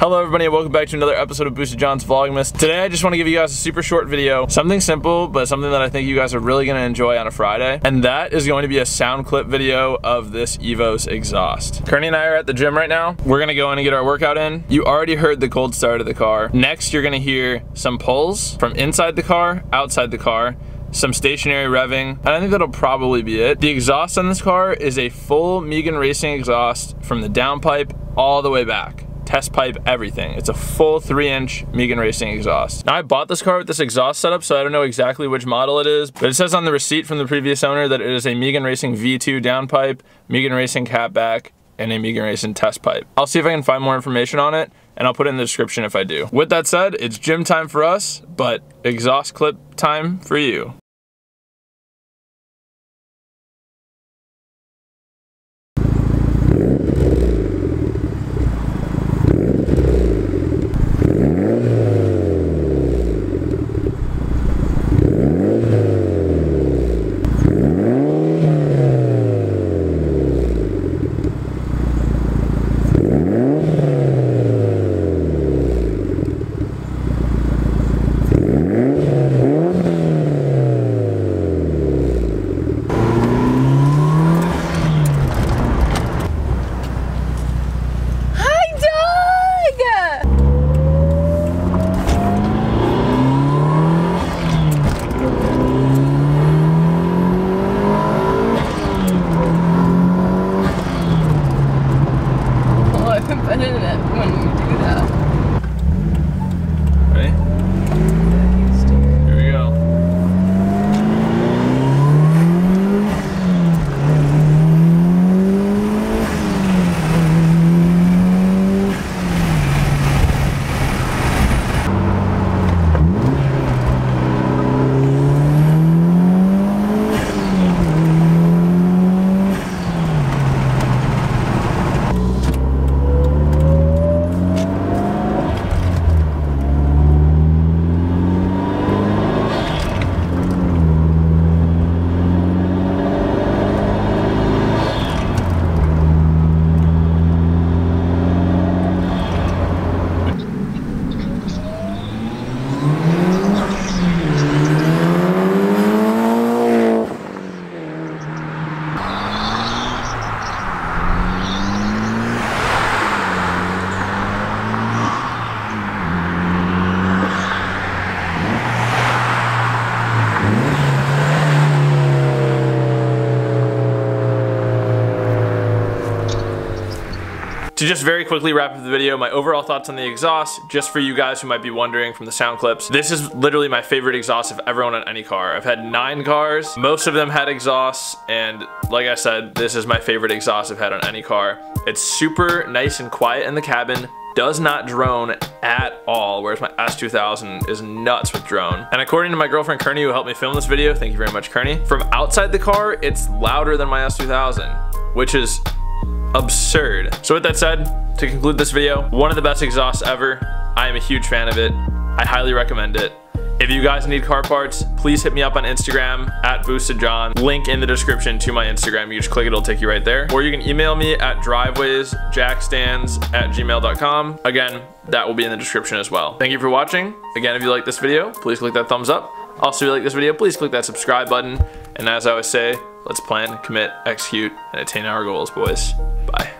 Hello everybody and welcome back to another episode of Boosted John's Vlogmas. Today I just want to give you guys a super short video. Something simple, but something that I think you guys are really going to enjoy on a Friday. And that is going to be a sound clip video of this Evo's exhaust. Kearney and I are at the gym right now. We're going to go in and get our workout in. You already heard the cold start of the car. Next you're going to hear some pulls from inside the car, outside the car, some stationary revving, and I think that'll probably be it. The exhaust on this car is a full Megan Racing exhaust from the downpipe all the way back. Test pipe, everything. It's a full 3-inch Megan Racing exhaust. Now I bought this car with this exhaust setup, so I don't know exactly which model it is, but it says on the receipt from the previous owner that it is a Megan Racing V2 downpipe, Megan Racing catback, and a Megan Racing test pipe. I'll see if I can find more information on it, and I'll put it in the description if I do. With that said, it's gym time for us, but exhaust clip time for you. To just very quickly wrap up the video, my overall thoughts on the exhaust, just for you guys who might be wondering from the sound clips. This is literally my favorite exhaust I've ever owned on any car. I've had 9 cars, most of them had exhausts, and like I said, this is my favorite exhaust I've had on any car. It's super nice and quiet in the cabin, does not drone at all, whereas my S2000 is nuts with drone. And according to my girlfriend Kearney, who helped me film this video, thank you very much Kearney, from outside the car, it's louder than my S2000, which is absurd. So with that said, to conclude this video, one of the best exhausts ever. I am a huge fan of it. I highly recommend it. If you guys need car parts, please hit me up on Instagram at BoostedJohn. Link in the description to my Instagram. You just click it, it'll take you right there. Or you can email me at drivewaysjackstands@gmail.com. Again, that will be in the description as well. Thank you for watching. Again, if you like this video, please click that thumbs up. Also, if you like this video, please click that subscribe button. And as I always say, let's plan, commit, execute, and attain our goals, boys. Bye.